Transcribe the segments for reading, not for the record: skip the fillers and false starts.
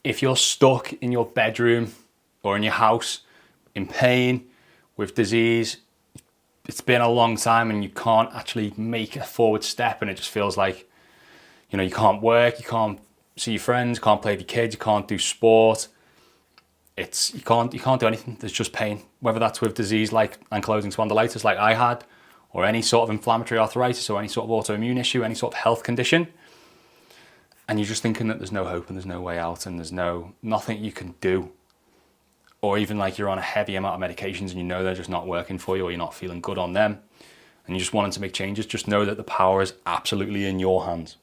if you're stuck in your bedroom or in your house in pain with disease, it's been a long time and you can't actually make a forward step, and it just feels like, you can't work, you can't see your friends, you can't play with your kids, you can't do sport. You can't do anything. There's just pain, whether that's with disease like ankylosing spondylitis like I had, or any sort of inflammatory arthritis, or any sort of autoimmune issue, any sort of health condition. And you're just thinking that there's no hope and there's no way out and there's nothing you can do. Or even like you're on a heavy amount of medications and you know they're just not working for you, or you're not feeling good on them, and you just wanting to make changes. Just know that the power is absolutely in your hands.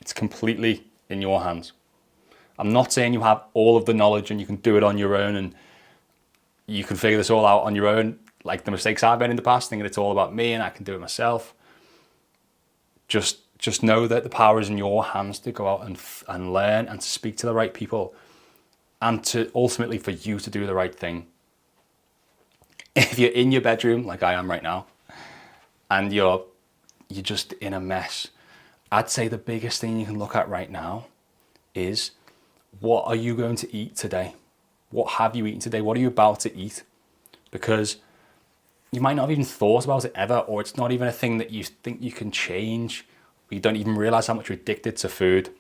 It's completely in your hands. I'm not saying you have all of the knowledge and you can do it on your own and you can figure this all out on your own, like the mistakes I've made in the past, thinking it's all about me and I can do it myself. Just know that the power is in your hands to go out and learn and to speak to the right people, and to ultimately for you to do the right thing. If you're in your bedroom like I am right now and you're just in a mess, I'd say the biggest thing you can look at right now is, what are you going to eat today? What have you eaten today? What are you about to eat? Because you might not have even thought about it ever, or it's not even a thing that you think you can change. You don't even realize how much you're addicted to food.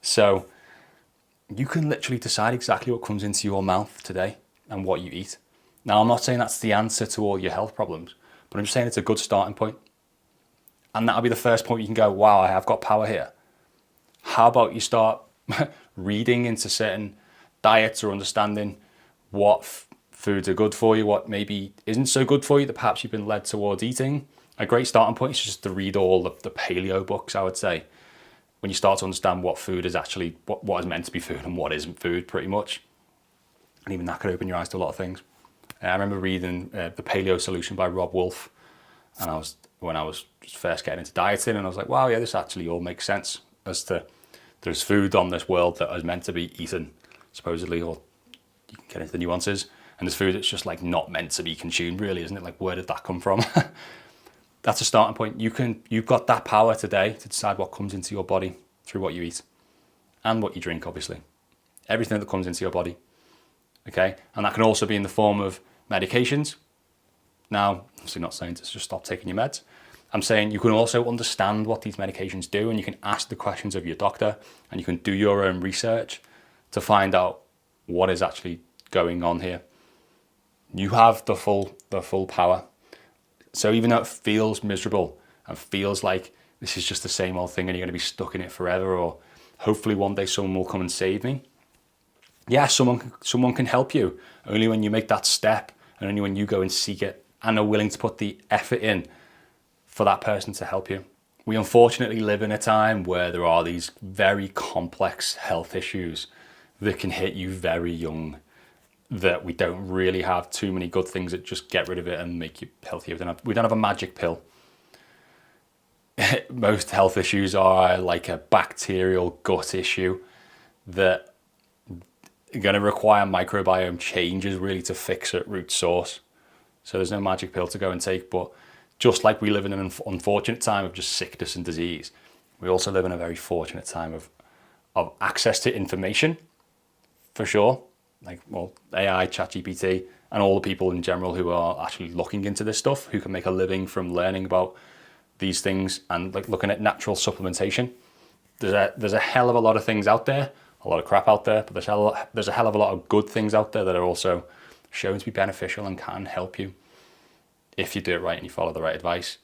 So you can literally decide exactly what comes into your mouth today and what you eat. Now, I'm not saying that's the answer to all your health problems, but I'm just saying it's a good starting point. And that'll be the first point you can go, wow, I have got power here. How about you start reading into certain diets, or understanding what foods are good for you, what maybe isn't so good for you that perhaps you've been led towards eating. A great starting point is just to read all of the paleo books, I would say, when you start to understand what food is actually, what is meant to be food and what isn't food, pretty much. And even that could open your eyes to a lot of things. I remember reading The Paleo Solution by Rob Wolf, and when I was just first getting into dieting, and I was like, wow, yeah, this actually all makes sense, as to there's food on this world that is meant to be eaten, supposedly, or you can get into the nuances, and there's food that's just like not meant to be consumed, really, isn't it? Like, where did that come from? That's a starting point. You've got that power today to decide what comes into your body through what you eat and what you drink, obviously. Everything that comes into your body, okay? And that can also be in the form of medications. Now, obviously not saying to just stop taking your meds. I'm saying you can also understand what these medications do, and you can ask the questions of your doctor, and you can do your own research to find out what is actually going on here. You have the full power. So even though it feels miserable and feels like this is just the same old thing and you're going to be stuck in it forever, or hopefully one day someone will come and save me. Yeah, someone can help you, only when you make that step and only when you go and seek it and are willing to put the effort in for that person to help you. We unfortunately live in a time where there are these very complex health issues that can hit you very young, that we don't really have too many good things that just get rid of it and make you healthier. We don't have a magic pill. Most health issues are like a bacterial gut issue that are going to require microbiome changes really to fix at root source. So there's no magic pill to go and take. But just like we live in an unfortunate time of just sickness and disease, we also live in a very fortunate time of access to information, for sure. Like, well, AI, ChatGPT, and all the people in general who are actually looking into this stuff, who can make a living from learning about these things and like looking at natural supplementation. There's a hell of a lot of things out there, a lot of crap out there, but there's a hell of a lot of good things out there that are also shown to be beneficial and can help you if you do it right and you follow the right advice.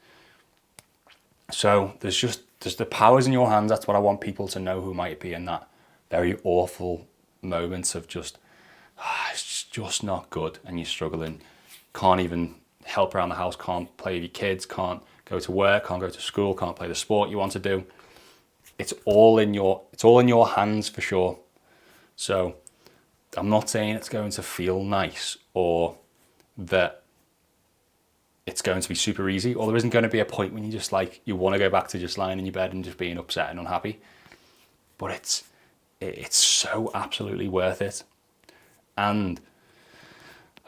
So there's the powers in your hands. That's what I want people to know who might be in that very awful moments of just, it's just not good, and you're struggling, can't even help around the house, can't play with your kids, can't go to work, can't go to school, can't play the sport you want to do. It's all in your hands, for sure. So I'm not saying it's going to feel nice or that it's going to be super easy, or there isn't going to be a point when you just like, you want to go back to just lying in your bed and just being upset and unhappy. But it's so absolutely worth it. And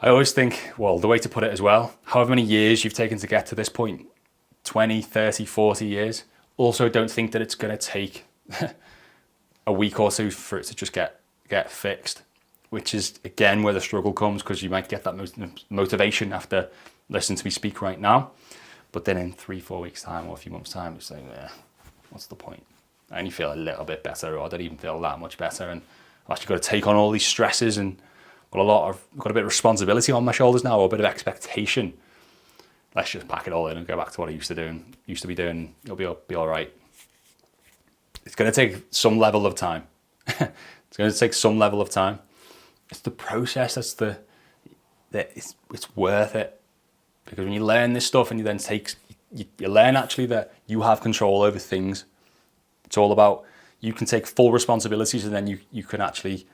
I always think, well, the way to put it as well, however many years you've taken to get to this point, 20, 30, 40 years, also don't think that it's going to take a week or two for it to just get get fixed, which is again where the struggle comes, because you might get that motivation after listening to me speak right now, but then in 3-4 weeks time or a few months time, it's like, what's the point? I only feel a little bit better, or I don't even feel that much better, and I've actually got to take on all these stresses, and got a bit of responsibility on my shoulders now, or a bit of expectation. Let's just pack it all in and go back to what I used to be doing. It'll be all right. It's going to take some level of time. It's going to take some level of time. It's the process it's worth it. Because when you learn this stuff and you then you learn actually that you have control over things. It's all about, you can take full responsibilities, and then you can actually,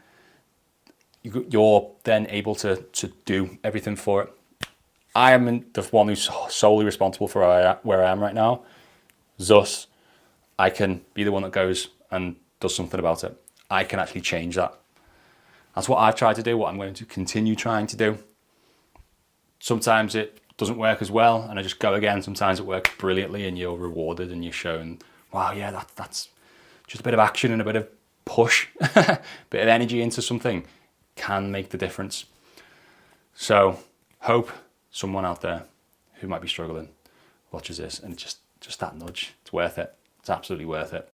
you're then able to do everything for it. I am the one who's solely responsible for where I am right now. Thus, I can be the one that goes and does something about it. I can actually change that. That's what I've tried to do, what I'm going to continue trying to do. Sometimes it doesn't work as well, and I just go again. Sometimes it works brilliantly, and you're rewarded, and you're shown, wow, yeah, that's just a bit of action and a bit of push, a bit of energy into something can make the difference. So, hope someone out there who might be struggling watches this, and just that nudge. It's worth it. It's absolutely worth it.